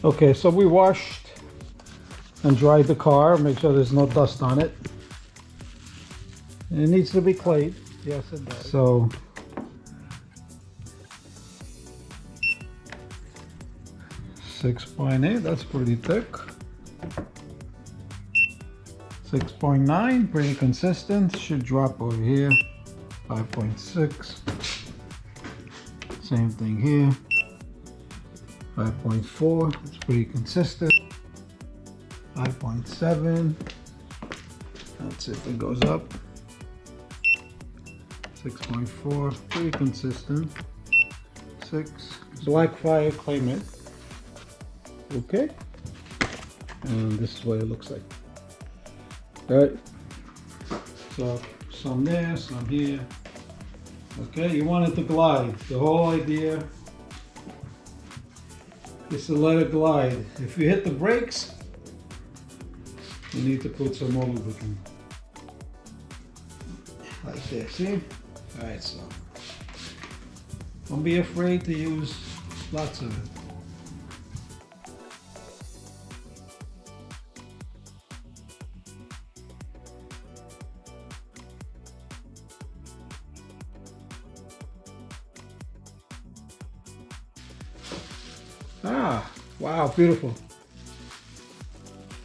Okay, so we washed and dried the car. Make sure there's no dust on it. It needs to be clayed. Yes, it does. So 6.8, that's pretty thick. 6.9, pretty consistent. Should drop over here. 5.6. Same thing here. 5.4, it's pretty consistent. 5.7, that's it, it goes up. 6.4, pretty consistent. 6, black fire claim it. Okay, and this is what it looks like. All right, so some there, some here. Okay, you want it to glide. The whole idea is to let it glide. If you hit the brakes, you need to put some more lubricant. Like there, see? Alright, so don't be afraid to use lots of it. Ah, wow, beautiful.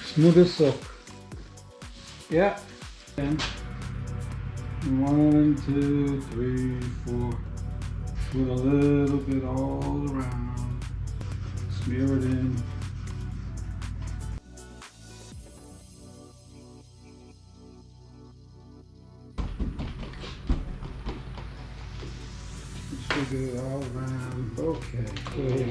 Smooth as silk. Yeah. And 1, 2, 3, 4. Put a little bit all around. Smear it in. Sugar all around. Okay, good.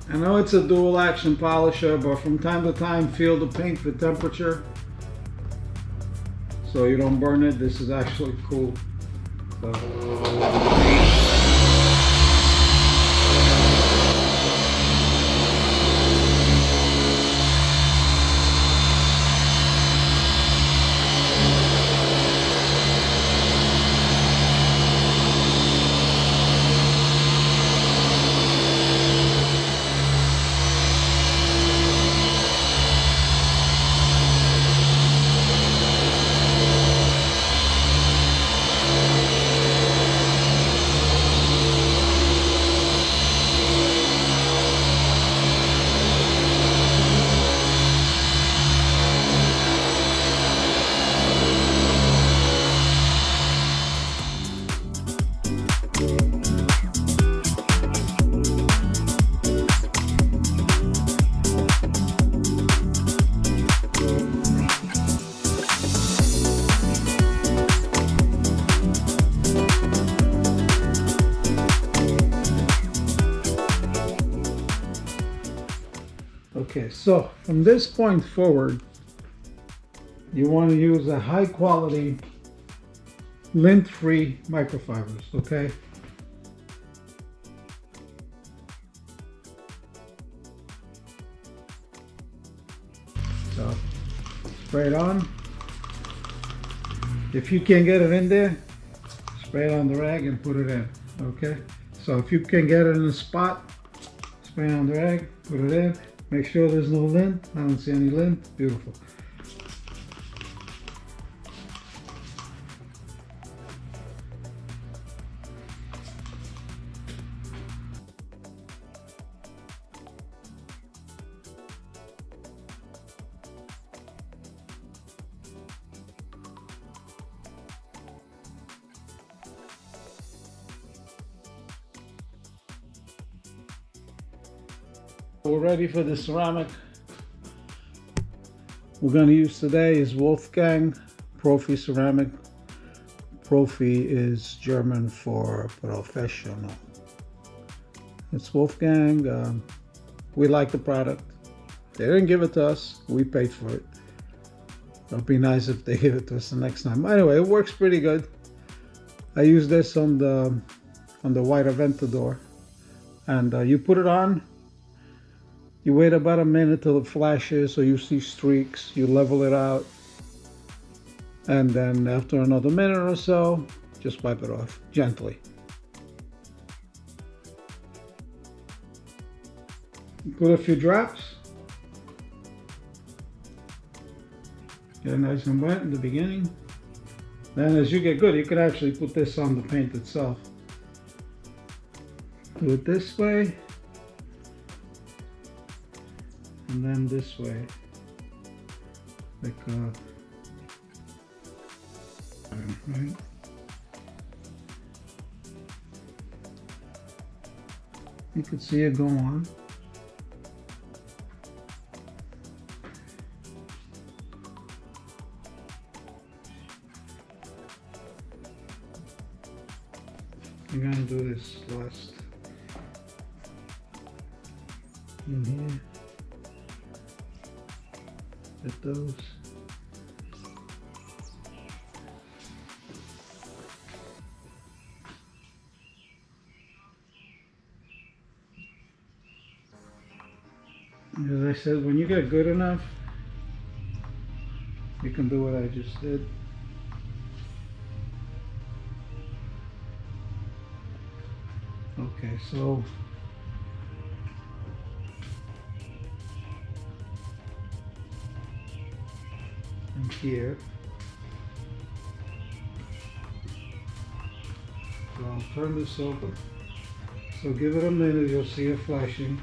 I know it's a dual action polisher, but from time to time feel the paint for temperature so you don't burn it. This is actually cool. So. Okay, so from this point forward, you want to use a high quality lint-free microfibers, okay? So spray it on. If you can't get it in there, spray it on the rag and put it in, okay? So if you can get it in a spot, spray it on the rag, put it in. Make sure there's no lint. I don't see any lint. Beautiful. We're ready for the ceramic. We're going to use today is Wolfgang Profi ceramic. Profi is German for professional. It's Wolfgang. We like the product. They didn't give it to us. We paid for it. It'll be nice if they give it to us the next time. Anyway, it works pretty good. I use this on the white Aventador, and you put it on. You wait about a minute till it flashes, so you see streaks. You level it out, and then after another minute or so, just wipe it off gently. Put a few drops. Get it nice and wet in the beginning. Then as you get good, you could actually put this on the paint itself. Do it this way. And then this way. Like right? You can see it go on. I'm gonna do this last in here. Get those. As I said, when you get good enough, you can do what I just did. Okay, so and here, so I'll turn this over. So give it a minute, you'll see it flashing.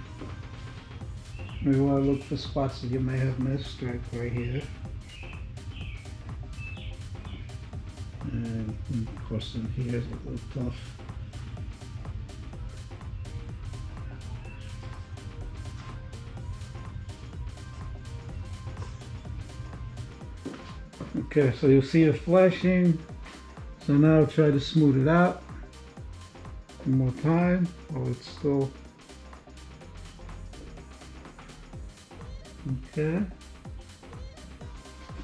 Maybe want to look for spots that you may have missed, right here. And of course in here is a little tough. Okay, so you'll see it flashing. So now I'll try to smooth it out one more time. Oh, it's still okay.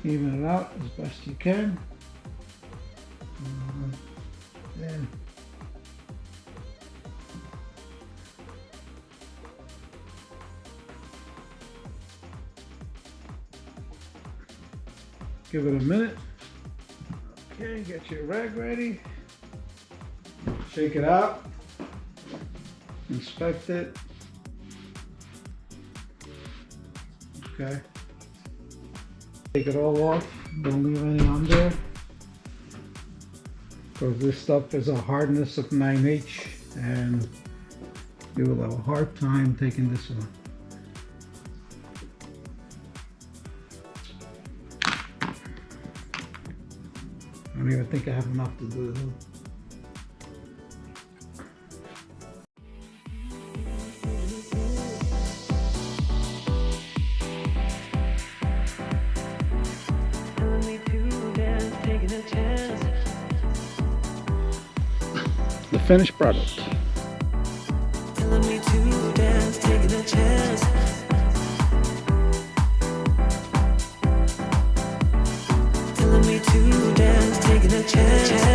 Even it out as best you can. Yeah. Give it a minute. Okay, get your rag ready. Shake it out. Inspect it. Okay. Take it all off. Don't leave any on there. Because this stuff is a hardness of 9H and you will have a hard time taking this one. I don't even think I have enough to do this. The finished product. Telling me to dance, taking a chance. Telling me to dance, taking a chance.